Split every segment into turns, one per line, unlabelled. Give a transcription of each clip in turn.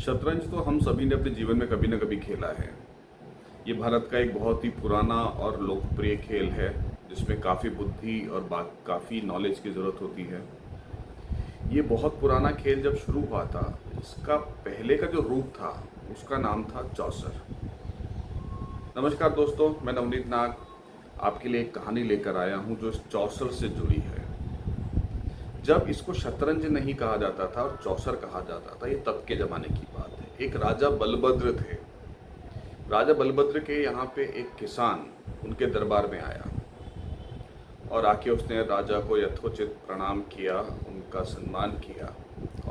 शतरंज तो हम सभी ने अपने जीवन में कभी न कभी खेला है। ये भारत का एक बहुत ही पुराना और लोकप्रिय खेल है जिसमें काफ़ी बुद्धि और काफ़ी नॉलेज की ज़रूरत होती है। ये बहुत पुराना खेल जब शुरू हुआ था, इसका पहले का जो रूप था उसका नाम था चौसर। नमस्कार दोस्तों, मैं नवनीत नाग आपके लिए एक कहानी लेकर आया हूँ जो इस चौसर से जुड़ी है। जब इसको शतरंज नहीं कहा जाता था और चौसर कहा जाता था, ये तब के ज़माने की बात है। एक राजा बलभद्र थे। राजा बलभद्र के यहाँ पे एक किसान उनके दरबार में आया और आके उसने राजा को यथोचित प्रणाम किया, उनका सम्मान किया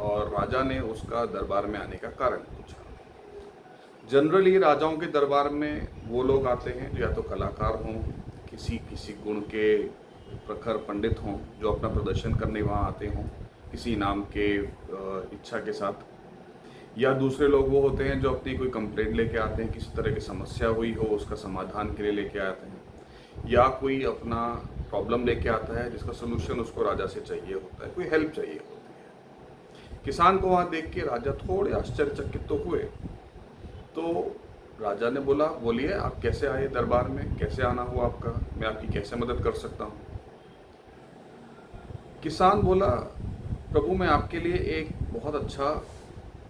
और राजा ने उसका दरबार में आने का कारण पूछा। जनरली राजाओं के दरबार में वो लोग आते हैं जो या तो कलाकार हों, किसी किसी गुण के प्रखर पंडित हों जो अपना प्रदर्शन करने वहाँ आते हों किसी नाम के इच्छा के साथ, या दूसरे लोग वो होते हैं जो अपनी कोई कंप्लेंट लेके आते हैं, किसी तरह की समस्या हुई हो उसका समाधान के लिए लेके आते हैं, या कोई अपना प्रॉब्लम लेके आता है जिसका सोल्यूशन उसको राजा से चाहिए होता है, कोई हेल्प चाहिए होती है। किसान को वहाँ देख के राजा थोड़े आश्चर्यचकित तो हुए। तो राजा ने बोला, बोलिए आप कैसे आए दरबार में, कैसे आना हुआ आपका, मैं आपकी कैसे मदद कर सकता हूँ। किसान बोला, प्रभु मैं आपके लिए एक बहुत अच्छा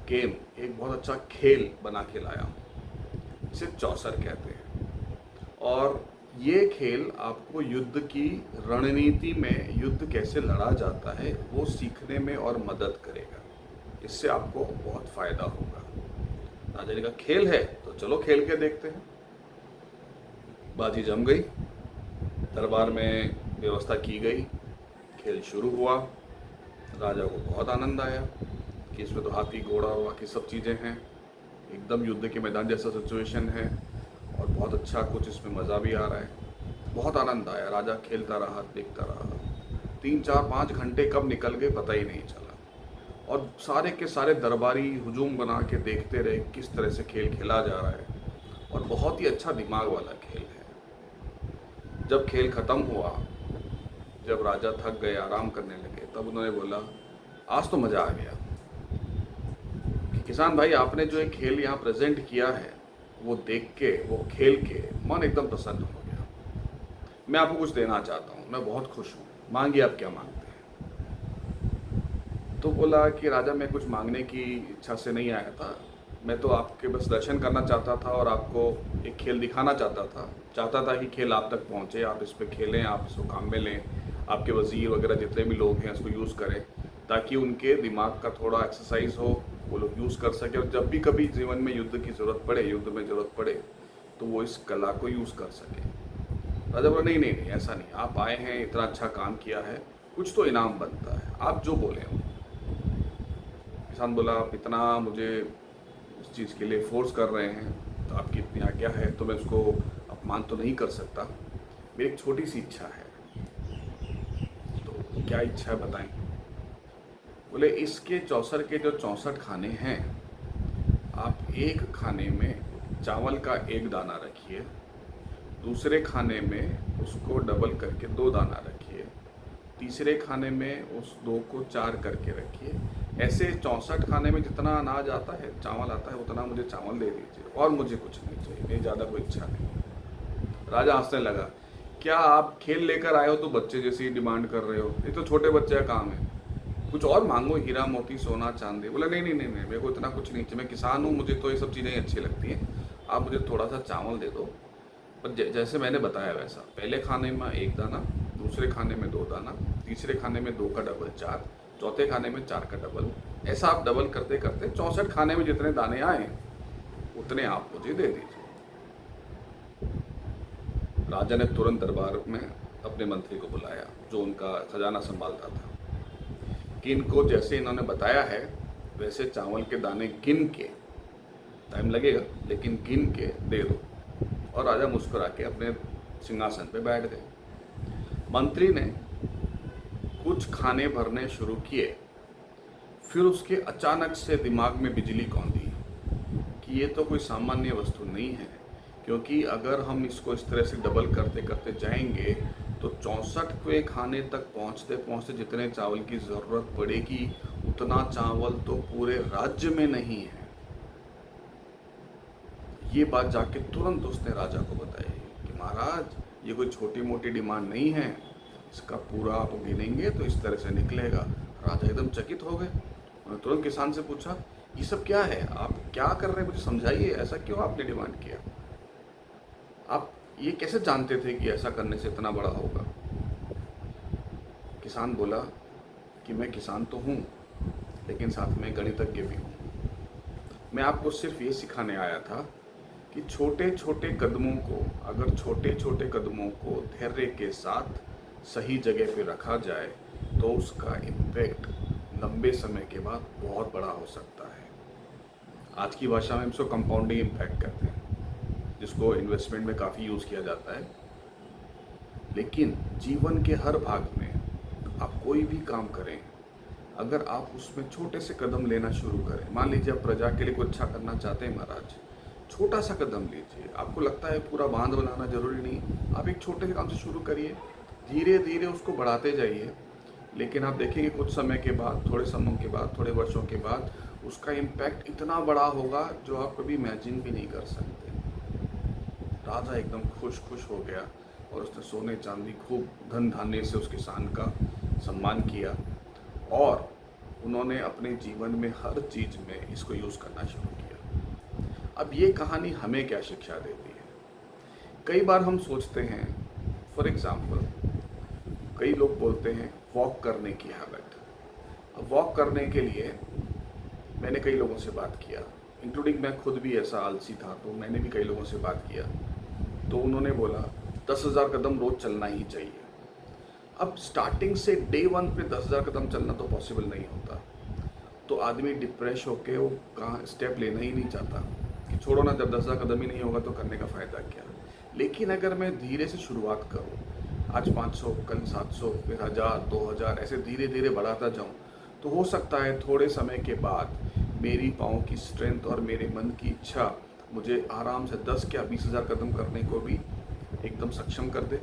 गेम, एक बहुत अच्छा खेल बना के लाया हूँ, इसे चौसर कहते हैं। और ये खेल आपको युद्ध की रणनीति में युद्ध कैसे लड़ा जाता है वो सीखने में और मदद करेगा, इससे आपको बहुत फायदा होगा। राजा ने कहा खेल है तो चलो खेल के देखते हैं। बाजी जम गई, दरबार में व्यवस्था की गई, खेल शुरू हुआ। राजा को बहुत आनंद आया कि इसमें तो हाथी घोड़ा और बाकी सब चीज़ें हैं, एकदम युद्ध के मैदान जैसा सिचुएशन है और बहुत अच्छा कुछ इसमें मज़ा भी आ रहा है। बहुत आनंद आया, राजा खेलता रहा, देखता रहा। 3 4 5 घंटे कब निकल गए पता ही नहीं चला और सारे के सारे दरबारी हुजूम बना के देखते रहे किस तरह से खेल खेला जा रहा है और बहुत ही अच्छा दिमाग वाला खेल है। जब खेल ख़त्म हुआ, जब राजा थक गए, आराम करने लगे, तब उन्होंने बोला आज तो मज़ा आ गया कि किसान भाई आपने जो एक खेल यहाँ प्रेजेंट किया है वो देख के, वो खेल के मन एकदम प्रसन्न हो गया। मैं आपको कुछ देना चाहता हूँ, मैं बहुत खुश हूँ, मांगिए आप क्या मांगते हैं। तो बोला कि राजा मैं कुछ मांगने की इच्छा से नहीं आया था, मैं तो आपके बस दर्शन करना चाहता था और आपको एक खेल दिखाना चाहता था कि खेल आप तक पहुँचे, आप इस पर खेलें, आप इसको काम में लें, आपके वज़ीर वगैरह जितने भी लोग हैं इसको यूज़ करें ताकि उनके दिमाग का थोड़ा एक्सरसाइज हो, वो लोग यूज़ कर सके और जब भी कभी जीवन में युद्ध की ज़रूरत पड़े, युद्ध में ज़रूरत पड़े तो वो इस कला को यूज़ कर सके। राजा बोला नहीं नहीं नहीं, ऐसा नहीं, आप आए हैं, इतना अच्छा काम किया है, कुछ तो इनाम बनता है, आप जो बोले हो। किसान बोला आप इतना मुझे इस चीज़ के लिए फोर्स कर रहे हैं तो आपकी इतनी आज्ञा है तो मैं उसको अपमान तो नहीं कर सकता, मेरी एक छोटी सी इच्छा है। तो क्या इच्छा है बताएं। बोले इसके चौसर के जो 64 खाने हैं, आप एक खाने में चावल का एक दाना रखिए, दूसरे खाने में उसको डबल करके 2 दाना रखिए, तीसरे खाने में उस 2 को 4 करके रखिए। ऐसे 64 खाने में जितना अनाज आता है, चावल आता है, उतना मुझे चावल दे दीजिए और मुझे कुछ नहीं चाहिए, मेरी ज़्यादा कोई इच्छा नहीं। राजा हंसने लगा, क्या आप खेल लेकर आए हो तो बच्चे जैसी डिमांड कर रहे हो, ये तो छोटे बच्चे का काम है, कुछ और मांगो, हीरा मोती सोना चांदी। बोला नहीं नहीं नहीं नहीं, मेरे को इतना कुछ नहीं चाहिए, मैं किसान हूँ, मुझे तो ये सब चीज़ें अच्छी लगती हैं, आप मुझे थोड़ा सा चावल दे दो, पर जैसे मैंने बताया वैसा, पहले खाने में 1 दाना, दूसरे खाने में 2 दाना, तीसरे खाने में 2 का डबल 4, चौथे खाने में 4 का डबल, ऐसा आप डबल करते करते 64 खाने में जितने दाने आए उतने आप मुझे दे दीजिए। राजा ने तुरंत दरबार में अपने मंत्री को बुलाया जो उनका खजाना संभालता था कि इनको जैसे इन्होंने बताया है वैसे चावल के दाने गिन के, टाइम लगेगा लेकिन गिन के दे दो। और राजा मुस्कुरा के अपने सिंहासन पे बैठ गए। मंत्री ने कुछ खाने भरने शुरू किए, फिर उसके अचानक से दिमाग में बिजली कौंधी कि ये तो कोई सामान्य वस्तु नहीं है, क्योंकि अगर हम इसको इस तरह से डबल करते करते जाएंगे तो 64वें खाने तक पहुंचते पहुंचते जितने चावल की ज़रूरत पड़ेगी उतना चावल तो पूरे राज्य में नहीं है। ये बात जाके तुरंत उसने राजा को बताई कि महाराज, ये कोई छोटी मोटी डिमांड नहीं है, इसका पूरा आप गिनेंगे तो इस तरह से निकलेगा। राजा एकदम चकित हो गए। उन्होंने तुरंत किसान से पूछा, ये सब क्या है, आप क्या कर रहे हैं, मुझे समझाइए, ऐसा क्यों आपने डिमांड किया, आप ये कैसे जानते थे कि ऐसा करने से इतना बड़ा होगा। किसान बोला कि मैं किसान तो हूँ, लेकिन साथ में गणितज्ञ भी हूँ। मैं आपको सिर्फ ये सिखाने आया था कि छोटे छोटे कदमों को, अगर छोटे छोटे कदमों को धैर्य के साथ सही जगह पे रखा जाए तो उसका इम्पैक्ट लंबे समय के बाद बहुत बड़ा हो सकता है। आज की भाषा में हम इसको कंपाउंडिंग इम्पैक्ट कहते हैं, जिसको इन्वेस्टमेंट में काफ़ी यूज़ किया जाता है। लेकिन जीवन के हर भाग में आप कोई भी काम करें, अगर आप उसमें छोटे से कदम लेना शुरू करें, मान लीजिए आप प्रजा के लिए कुछ अच्छा करना चाहते हैं महाराज, छोटा सा कदम लीजिए। आपको लगता है पूरा बांध बनाना जरूरी नहीं, आप एक छोटे से काम से शुरू करिए, धीरे धीरे उसको बढ़ाते जाइए। लेकिन आप देखेंगे कुछ समय के बाद, थोड़े समय के बाद, थोड़े वर्षों के बाद उसका इम्पैक्ट इतना बड़ा होगा जो आप कभी इमेजिन भी नहीं कर सकते। राजा एकदम खुश हो गया और उसने सोने चांदी खूब धन धान्य से उस किसान का सम्मान किया और उन्होंने अपने जीवन में हर चीज़ में इसको यूज़ करना शुरू किया। अब ये कहानी हमें क्या शिक्षा देती है? कई बार हम सोचते हैं, फॉर एग्ज़ाम्पल कई लोग बोलते हैं वॉक करने की हैबिट। अब वॉक करने के लिए मैंने कई लोगों से बात किया, इंक्लूडिंग मैं खुद भी ऐसा आलसी था, तो मैंने भी कई लोगों से बात किया। तो उन्होंने बोला 10,000 कदम रोज़ चलना ही चाहिए। अब स्टार्टिंग से डे 1 पे 10,000 कदम चलना तो पॉसिबल नहीं होता, तो आदमी डिप्रेस होके वो कहाँ स्टेप लेना ही नहीं चाहता कि छोड़ो ना, जब 10,000 कदम ही नहीं होगा तो करने का फ़ायदा क्या। लेकिन अगर मैं धीरे से शुरुआत करूँ, आज 500, कल 700, फिर 1000, 2000 ऐसे धीरे धीरे बढ़ाता जाऊँ, तो हो सकता है थोड़े समय के बाद मेरी पाँव की स्ट्रेंथ और मेरे मन की इच्छा मुझे आराम से 10 या 20,000 कदम करने को भी एकदम सक्षम कर दे।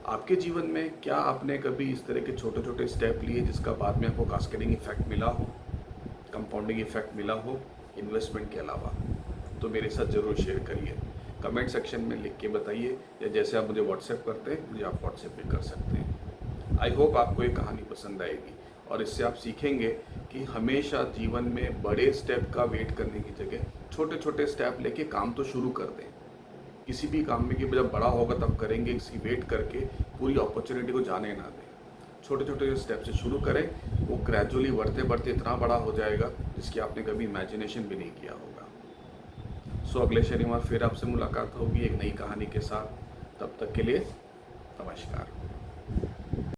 आपके जीवन में क्या आपने कभी इस तरह के छोटे छोटे स्टेप लिए जिसका बाद में आपको कास्केडिंग इफेक्ट मिला हो, कंपाउंडिंग इफेक्ट मिला हो इन्वेस्टमेंट के अलावा? तो मेरे साथ ज़रूर शेयर करिए, कमेंट सेक्शन में लिख के बताइए, या जैसे आप मुझे व्हाट्सएप करते हैं मुझे आप व्हाट्सएप भी कर सकते हैं। आई होप आपको ये कहानी पसंद आएगी और इससे आप सीखेंगे कि हमेशा जीवन में बड़े स्टेप का वेट करने की जगह छोटे छोटे स्टेप लेके काम तो शुरू कर दें। किसी भी काम में कि जब बड़ा होगा तब करेंगे, इसकी वेट करके पूरी अपॉर्चुनिटी को जाने ना दें। छोटे छोटे स्टेप से शुरू करें, वो ग्रेजुअली बढ़ते बढ़ते इतना बड़ा हो जाएगा जिसकी आपने कभी इमेजिनेशन भी नहीं किया होगा। सो अगले शनिवार फिर आपसे मुलाकात होगी एक नई कहानी के साथ। तब तक के लिए नमस्कार।